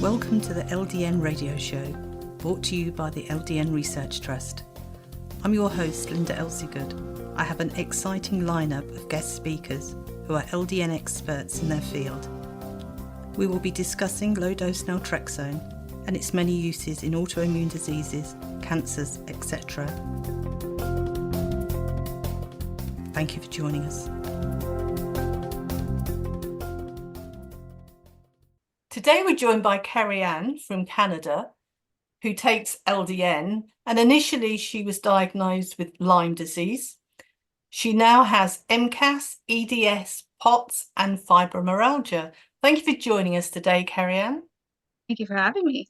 Welcome to the LDN radio show, brought to you by the LDN Research Trust. I'm your host, Linda Elsiegood. I have an exciting lineup of guest speakers who are LDN experts in their field. We will be discussing low-dose Naltrexone and its many uses in autoimmune diseases, cancers, etc. Thank you for joining us. Today we're joined by Kerriann from Canada, who takes LDN, and initially she was diagnosed with Lyme disease. She now has MCAS, EDS, POTS and fibromyalgia. Thank you for joining us today, Kerriann. Thank you for having me.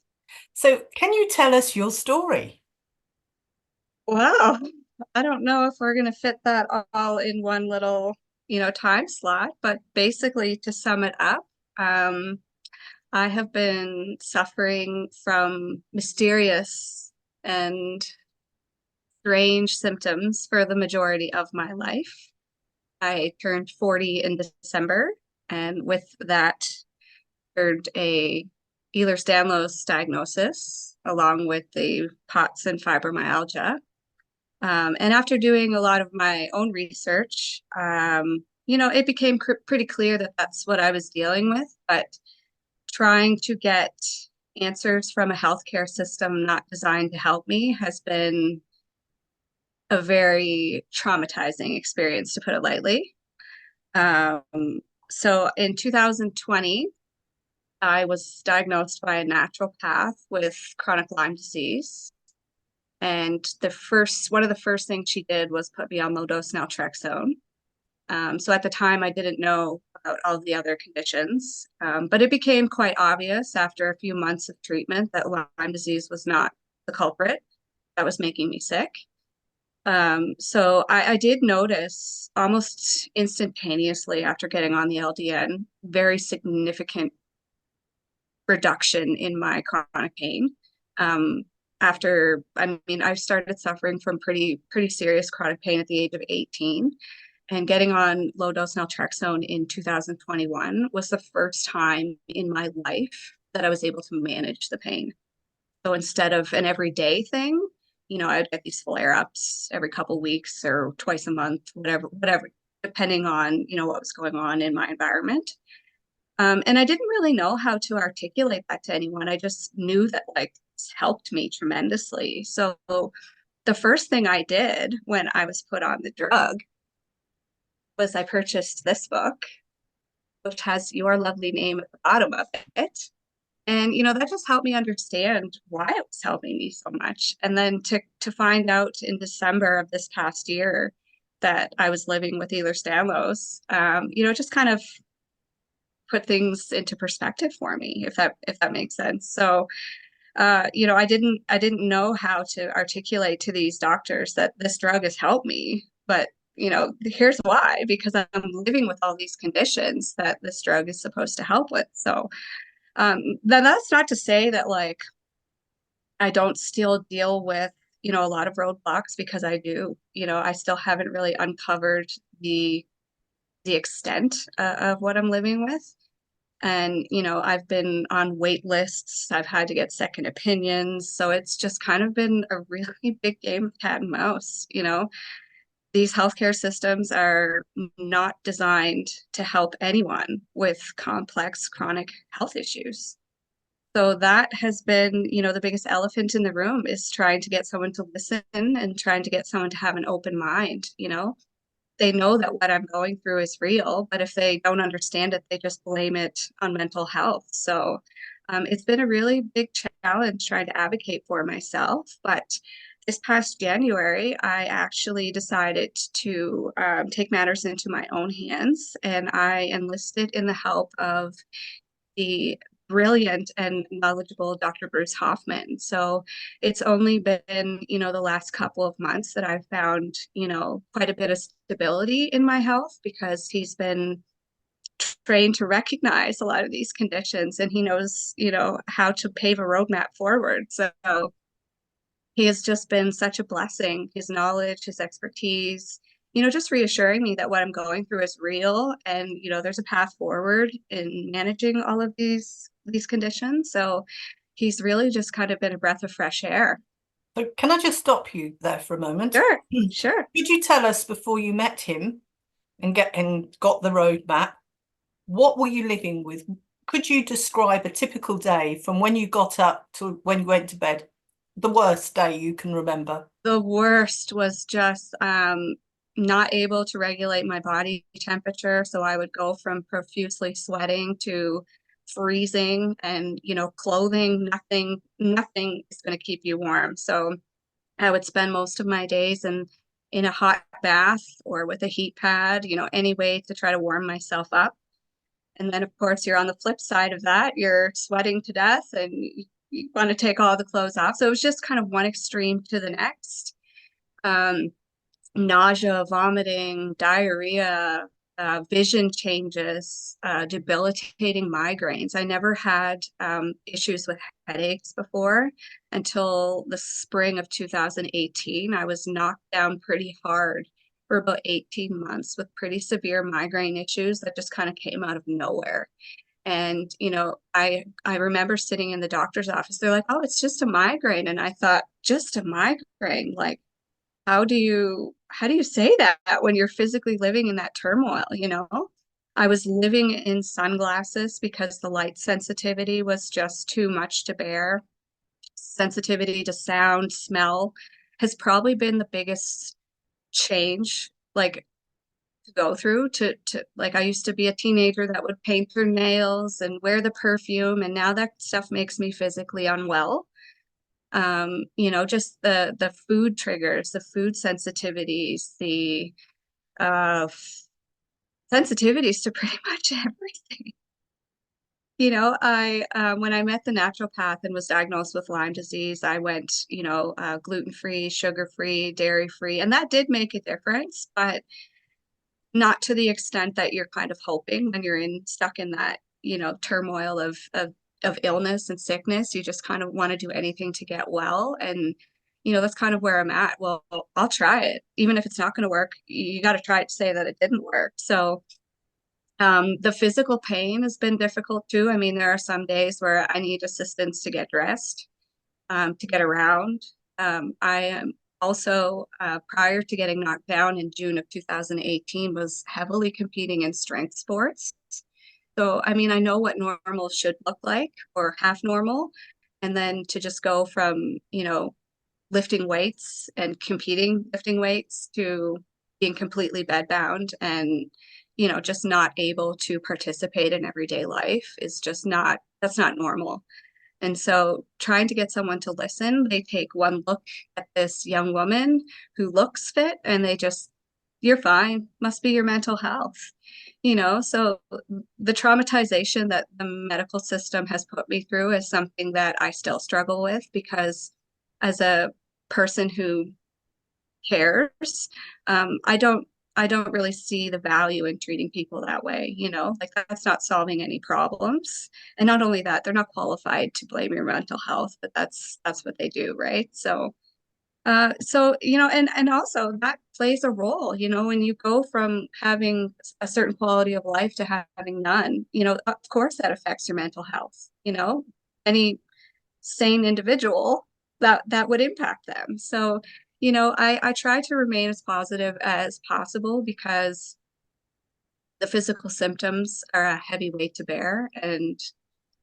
So can you tell us your story? Wow. I don't know if we're going to fit that all in one little, time slot, but basically to sum it up, I have been suffering from mysterious and strange symptoms for the majority of my life. I turned 40 in December, and with that, turned a Ehlers-Danlos diagnosis, along with the POTS and fibromyalgia. And after doing a lot of my own research, it became pretty clear that that's what I was dealing with, but trying to get answers from a healthcare system not designed to help me has been a very traumatizing experience, to put it lightly. So in 2020, I was diagnosed by a naturopath with chronic Lyme disease. And one of the first things she did was put me on low-dose Naltrexone. So at the time, I didn't know about all the other conditions, but it became quite obvious after a few months of treatment that Lyme disease was not the culprit that was making me sick. So I did notice almost instantaneously after getting on the LDN, very significant reduction in my chronic pain. I started suffering from pretty serious chronic pain at the age of 18. And getting on low-dose Naltrexone in 2021 was the first time in my life that I was able to manage the pain. So instead of an everyday thing, I'd get these flare-ups every couple of weeks or twice a month, whatever, depending on, what was going on in my environment. And I didn't really know how to articulate that to anyone. I just knew that this helped me tremendously. So the first thing I did when I was put on the drug was I purchased this book, which has your lovely name at the bottom of it. And, that just helped me understand why it was helping me so much. And then to find out in December of this past year that I was living with Ehlers-Danlos, just kind of put things into perspective for me, if that makes sense. So, I didn't know how to articulate to these doctors that this drug has helped me, but here's why, because I'm living with all these conditions that this drug is supposed to help with. So then that's not to say that I don't still deal with, a lot of roadblocks, because I do. I still haven't really uncovered the extent of what I'm living with. And, I've been on wait lists. I've had to get second opinions. So it's just kind of been a really big game of cat and mouse. These healthcare systems are not designed to help anyone with complex chronic health issues. So that has been, the biggest elephant in the room, is trying to get someone to listen and trying to get someone to have an open mind. They know that what I'm going through is real, but if they don't understand it, they just blame it on mental health. So it's been a really big challenge trying to advocate for myself. But this past January, I actually decided to take matters into my own hands, and I enlisted in the help of the brilliant and knowledgeable Dr. Bruce Hoffman. So it's only been, the last couple of months that I've found, quite a bit of stability in my health, because he's been trained to recognize a lot of these conditions, and he knows, how to pave a roadmap forward. So he has just been such a blessing. His knowledge, his expertise, just reassuring me that what I'm going through is real, and there's a path forward in managing all of these conditions. So he's really just kind of been a breath of fresh air. So can I just stop you there for a moment? Sure, sure. Could you tell us, before you met him and got the roadmap, what were you living with? Could you describe a typical day from when you got up to when you went to bed? The worst day you can remember. The worst was just not able to regulate my body temperature. So I would go from profusely sweating to freezing, and clothing, nothing is going to keep you warm. So I would spend most of my days in a hot bath or with a heat pad, any way to try to warm myself up. And then, of course, you're on the flip side of that. You're sweating to death and you want to take all the clothes off. So it was just kind of one extreme to the next. Nausea, vomiting, diarrhea, vision changes, debilitating migraines. I never had issues with headaches before until the spring of 2018. I was knocked down pretty hard for about 18 months with pretty severe migraine issues that just kind of came out of nowhere. And, I remember sitting in the doctor's office. They're like, oh, it's just a migraine. And I thought, just a migraine? Like, how do you say that when you're physically living in that turmoil, I was living in sunglasses because the light sensitivity was just too much to bear. Sensitivity to sound, smell has probably been the biggest change, like, to go through to like, I used to be a teenager that would paint her nails and wear the perfume, and now that stuff makes me physically unwell. Just the food triggers, the food sensitivities, the uh sensitivities to pretty much everything. I when I met the naturopath and was diagnosed with Lyme disease, I went, gluten-free, sugar-free, dairy-free, and that did make a difference, but not to the extent that you're kind of hoping when you're stuck in that, turmoil of illness and sickness. You just kind of want to do anything to get well. And, that's kind of where I'm at. Well, I'll try it. Even if it's not going to work, you got to try it to say that it didn't work. So the physical pain has been difficult too. I mean, there are some days where I need assistance to get dressed, to get around. I am also, prior to getting knocked down in June of 2018, was heavily competing in strength sports. So, I mean, I know what normal should look like, or half normal. And then to just go from, lifting weights and competing lifting weights to being completely bedbound and, just not able to participate in everyday life is just that's not normal. And so trying to get someone to listen, they take one look at this young woman who looks fit and they just, you're fine, must be your mental health. So the traumatization that the medical system has put me through is something that I still struggle with, because as a person who cares, I don't really see the value in treating people that way, like, that's not solving any problems. And not only that, they're not qualified to blame your mental health, but that's what they do, right? So and also that plays a role, when you go from having a certain quality of life to having none, of course that affects your mental health. Any sane individual, that would impact them. So, I try to remain as positive as possible, because the physical symptoms are a heavy weight to bear, and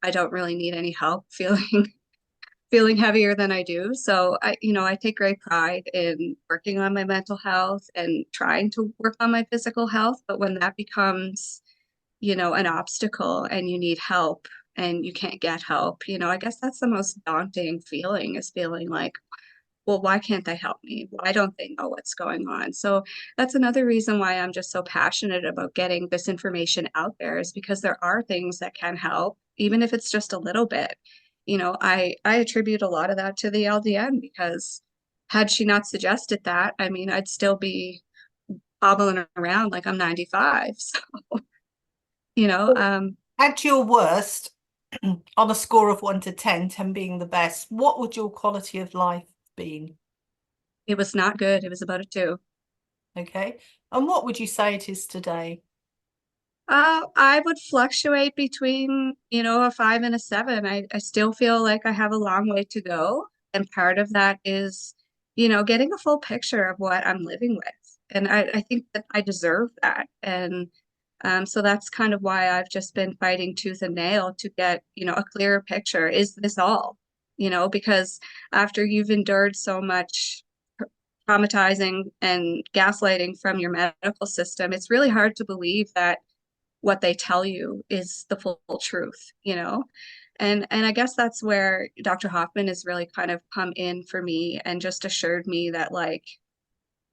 I don't really need any help feeling heavier than I do. So I take great pride in working on my mental health and trying to work on my physical health. But when that becomes, an obstacle and you need help and you can't get help, I guess that's the most daunting feeling, is feeling like, well, why can't they help me? Why don't they know what's going on? So that's another reason why I'm just so passionate about getting this information out there, is because there are things that can help, even if it's just a little bit. I attribute a lot of that to the LDN, because had she not suggested that, I mean, I'd still be hobbling around like I'm 95. So, At your worst, on a score of 1 to 10, 10 being the best, what would your quality of life be? it was not good. It was about a 2. Okay. And what would you say it is today? I would fluctuate between, a 5 and a 7. I still feel like I have a long way to go. And part of that is, getting a full picture of what I'm living with. And I think that I deserve that. And so that's kind of why I've just been fighting tooth and nail to get, a clearer picture. Is this all? Because after you've endured so much traumatizing and gaslighting from your medical system, it's really hard to believe that what they tell you is the full truth. And I guess that's where Dr. Hoffman has really kind of come in for me and just assured me that, like,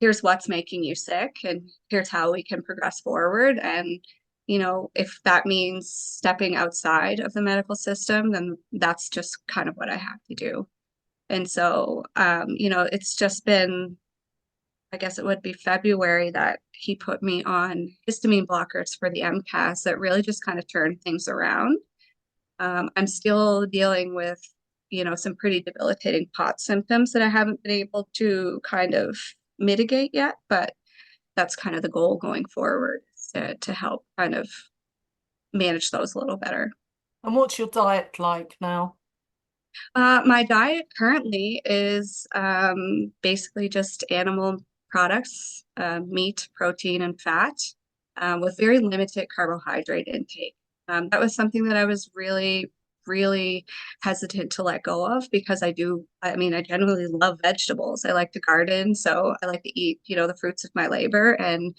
here's what's making you sick and here's how we can progress forward. And if that means stepping outside of the medical system, then that's just kind of what I have to do. And so it's just been, I guess it would be February, that he put me on histamine blockers for the MCAS that really just kind of turned things around. I'm still dealing with, some pretty debilitating pot symptoms that I haven't been able to kind of mitigate yet, but that's kind of the goal going forward, to help kind of manage those a little better. And what's your diet like now? My diet currently is basically just animal products, meat, protein, and fat, with very limited carbohydrate intake. That was something that I was really, really hesitant to let go of, because I genuinely love vegetables. I like to garden, so I like to eat, the fruits of my labor, and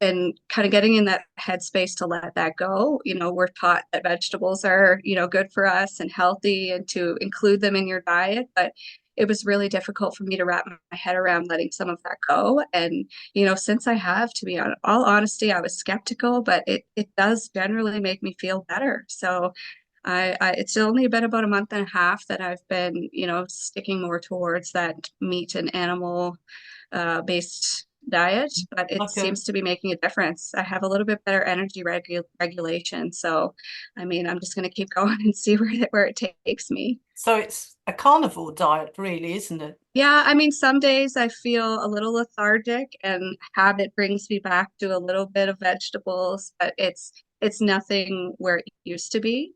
kind of getting in that headspace to let that go. We're taught that vegetables are, good for us and healthy and to include them in your diet, but it was really difficult for me to wrap my head around letting some of that go. And, since I have, to be on all honesty, I was skeptical, but it does generally make me feel better. So it's only been about a month and a half that I've been, sticking more towards that meat and animal based diet, but it Okay. seems to be making a difference. I have a little bit better energy regulation. So, I'm just going to keep going and see where it takes me. So it's a carnivore diet, really, isn't it? Yeah, some days I feel a little lethargic and habit brings me back to a little bit of vegetables, but it's nothing where it used to be.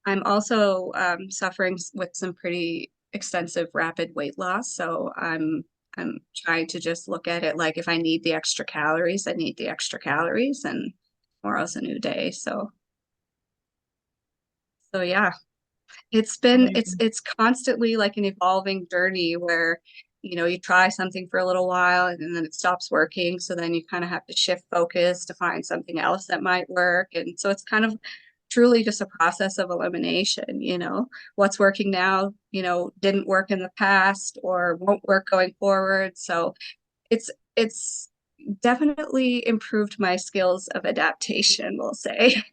I'm also suffering with some pretty extensive rapid weight loss. So I'm trying to just look at it like, if I need the extra calories, I need the extra calories, and tomorrow's a new day. So yeah, Amazing. it's constantly like an evolving journey where, you try something for a little while and then it stops working. So then you kind of have to shift focus to find something else that might work. And so it's kind of truly just a process of elimination. What's working now, didn't work in the past or won't work going forward. So it's definitely improved my skills of adaptation, we'll say.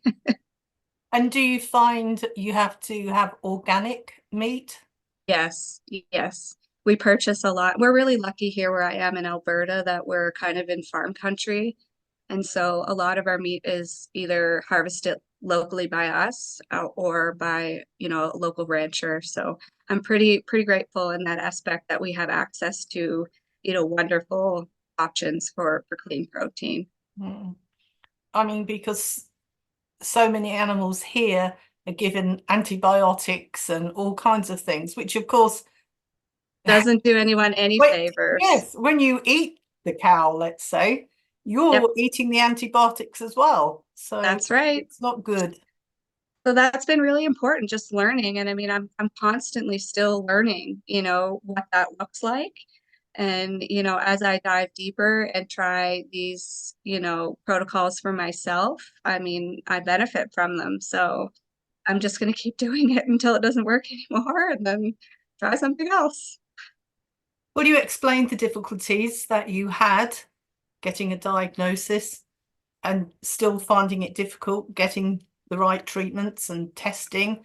And do you find you have to have organic meat? Yes, yes. We purchase a lot. We're really lucky here where I am in Alberta that we're kind of in farm country. And so a lot of our meat is either harvested locally by us, or by, a local rancher. So I'm pretty grateful in that aspect that we have access to, wonderful options for clean protein. Mm. I mean, because so many animals here are given antibiotics and all kinds of things, which of course, Doesn't do anyone any wait, favors. yes, when you eat the cow, let's say, Yep, you're eating the antibiotics as well. So that's right. it's not good. So that's been really important, just learning. And I'm constantly still learning, what that looks like. And, as I dive deeper and try these, protocols for myself, I benefit from them. So I'm just going to keep doing it until it doesn't work anymore, and then try something else. Will you explain the difficulties that you had getting a diagnosis and still finding it difficult getting the right treatments and testing?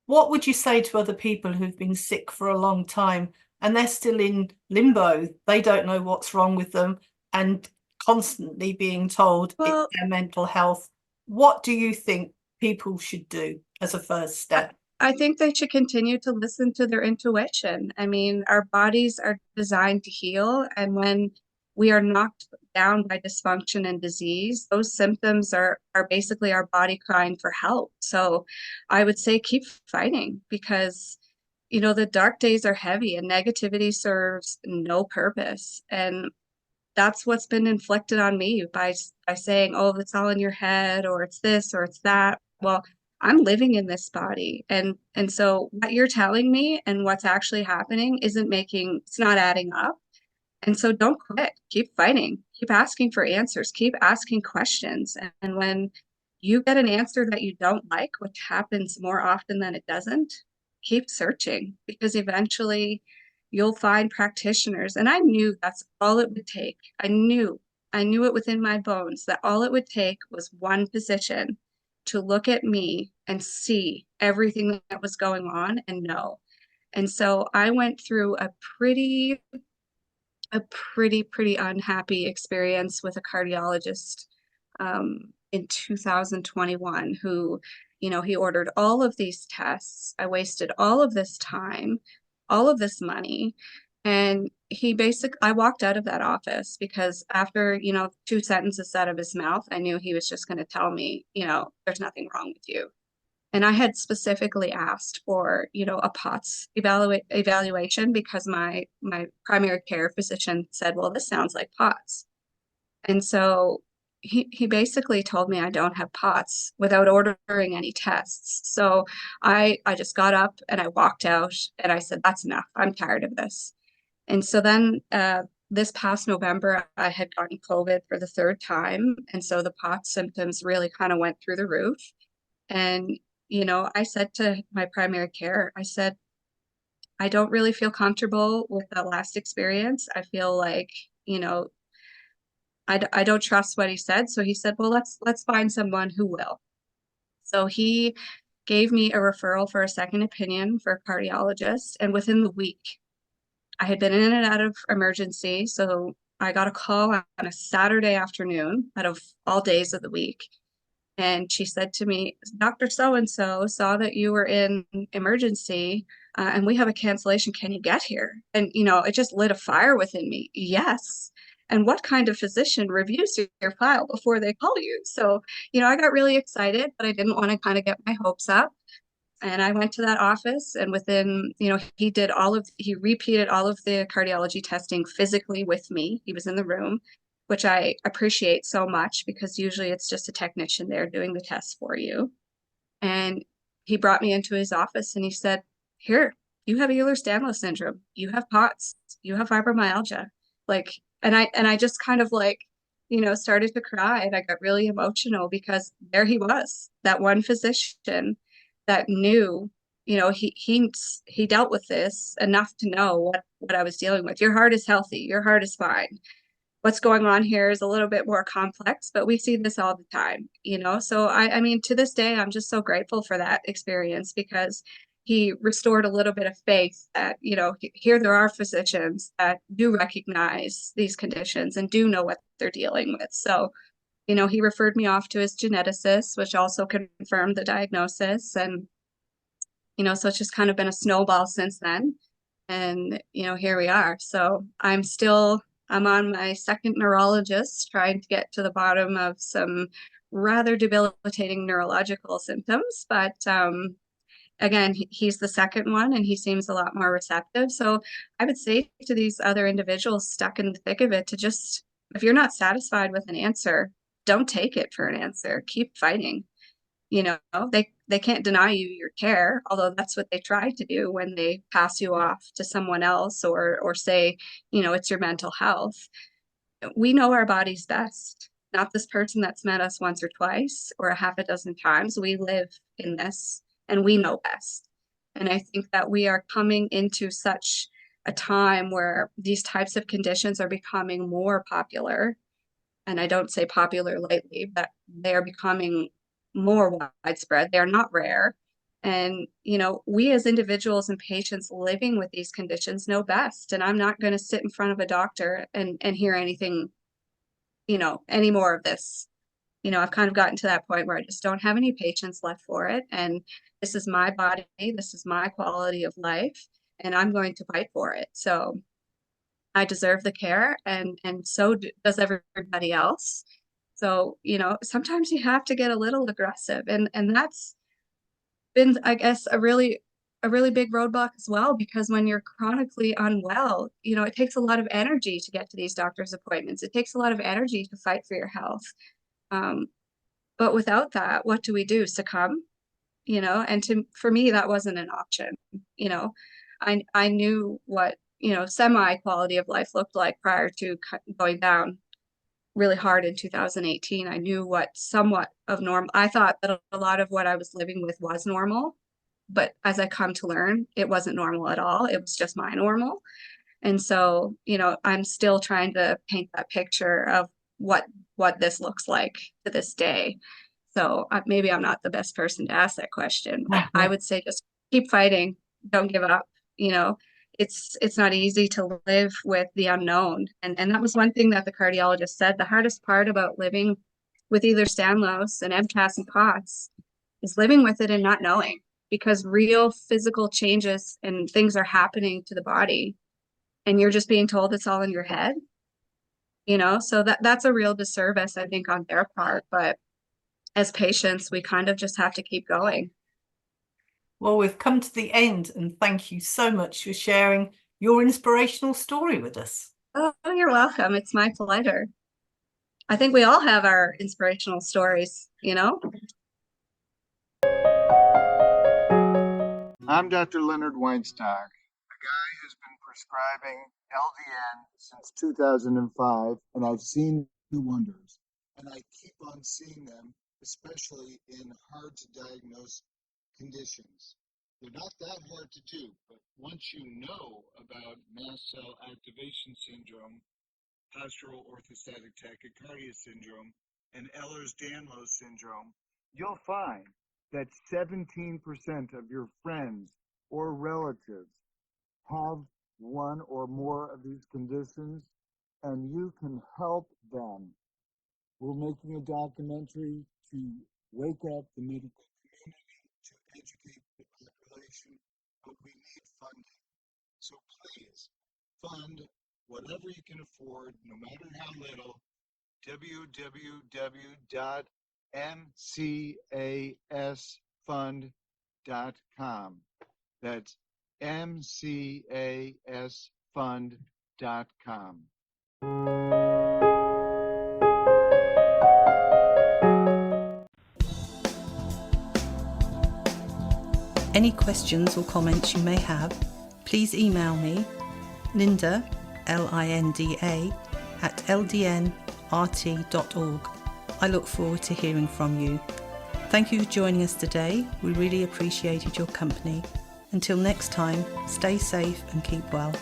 What would you say to other people who've been sick for a long time and they're still in limbo? They don't know what's wrong with them and constantly being told it's Well, their mental health. What do you think people should do as a first I step? I think they should continue to listen to their intuition. Our bodies are designed to heal, and when we are knocked down by dysfunction and disease, those symptoms are basically our body crying for help. So I would say keep fighting, because the dark days are heavy and negativity serves no purpose. And that's what's been inflicted on me by saying, oh, it's all in your head, or it's this or it's that. Well, I'm living in this body. And so what you're telling me and what's actually happening it's not adding up. And so don't quit. Keep fighting. Keep asking for answers. Keep asking questions. And when you get an answer that you don't like, which happens more often than it doesn't, keep searching, because eventually you'll find practitioners. And I knew that's all it would take. I knew it within my bones that all it would take was one physician to look at me and see everything that was going on and know. And so I went through a pretty unhappy experience with a cardiologist in 2021 who, he ordered all of these tests. I wasted all of this time, all of this money. And I walked out of that office because after, two sentences out of his mouth, I knew he was just going to tell me, there's nothing wrong with you. And I had specifically asked for, a POTS evaluation because my primary care physician said, well, this sounds like POTS. And so he basically told me I don't have POTS without ordering any tests. So I just got up and I walked out and I said, that's enough. I'm tired of this. And so then this past November, I had gotten COVID for the third time. And so the POTS symptoms really kind of went through the roof. And I said to my primary care, I said, I don't really feel comfortable with that last experience. I feel like, I don't trust what he said. So he said, well, let's find someone who will. So he gave me a referral for a second opinion for a cardiologist. And within the week, I had been in and out of emergency. So I got a call on a Saturday afternoon out of all days of the week. And she said to me, Dr. So-and-so saw that you were in emergency and we have a cancellation. Can you get here? And, it just lit a fire within me. Yes. And what kind of physician reviews your file before they call you? So, I got really excited, but I didn't want to kind of get my hopes up. And I went to that office and within, he repeated all of the cardiology testing physically with me. He was in the room, which I appreciate so much because usually it's just a technician there doing the tests for you. And he brought me into his office and he said, here, you have Ehlers-Danlos Syndrome. You have POTS. You have fibromyalgia. And I just kind of started to cry and I got really emotional because there he was, that one physician that knew, he dealt with this enough to know what I was dealing with. Your heart is healthy. Your heart is fine. What's going on here is a little bit more complex, but we see this all the time, So I mean, to this day, I'm just so grateful for that experience because he restored a little bit of faith that, here there are physicians that do recognize these conditions and do know what they're dealing with. So, he referred me off to his geneticist, which also confirmed the diagnosis. And, so it's just kind of been a snowball since then. And, here we are. So I'm on my second neurologist trying to get to the bottom of some rather debilitating neurological symptoms. But again, he's the second one and he seems a lot more receptive. So I would say to these other individuals stuck in the thick of it to just, if you're not satisfied with an answer, don't take it for an answer. Keep fighting. They can't deny you your care, although that's what they try to do when they pass you off to someone else or say, it's your mental health. We know our bodies best, not this person that's met us once or twice or a half a dozen times. We live in this and we know best. And I think that we are coming into such a time where these types of conditions are becoming more popular. And I don't say popular lightly, but they are becoming more widespread. They're not rare. And, we as individuals and patients living with these conditions know best. And I'm not going to sit in front of a doctor and hear anything, any more of this. I've kind of gotten to that point where I just don't have any patience left for it. And this is my body. This is my quality of life. And I'm going to fight for it. So I deserve the care, and so does everybody else. So, sometimes you have to get a little aggressive, and that's been, I guess, a really big roadblock as well, because when you're chronically unwell, it takes a lot of energy to get to these doctor's appointments. It takes a lot of energy to fight for your health. But without that, what do we do? Succumb? And for me, that wasn't an option. I knew what, semi quality of life looked like prior to going down really hard in 2018. I knew what somewhat of normal. I thought that a lot of what I was living with was normal, but as I come to learn, it wasn't normal at all. It was just my normal. And so, I'm still trying to paint that picture of what this looks like to this day. So maybe I'm not the best person to ask that question. I would say just keep fighting. Don't give up. It's not easy to live with the unknown. And that was one thing that the cardiologist said. The hardest part about living with Ehlers-Danlos and MCAS and POTS is living with it and not knowing, because real physical changes and things are happening to the body, and you're just being told it's all in your head. So that's a real disservice, I think, on their part. But as patients, we kind of just have to keep going. Well, we've come to the end, and thank you so much for sharing your inspirational story with us. Oh, you're welcome. It's my pleasure. I think we all have our inspirational stories, I'm Dr. Leonard Weinstock, a guy who's been prescribing LDN since 2005, and I've seen the wonders, and I keep on seeing them, especially in hard-to-diagnose conditions. They're not that hard to do, but once you know about Mast Cell Activation Syndrome, Postural Orthostatic Tachycardia Syndrome, and Ehlers-Danlos Syndrome, you'll find that 17% of your friends or relatives have one or more of these conditions, and you can help them. We're making a documentary to wake up the medical community, to educate the population, but we need funding. So please fund whatever you can afford, no matter how little. www.mcasfund.com. That's mcasfund.com. Any questions or comments you may have, please email me, Linda, Linda, at ldnrt.org. I look forward to hearing from you. Thank you for joining us today. We really appreciated your company. Until next time, stay safe and keep well.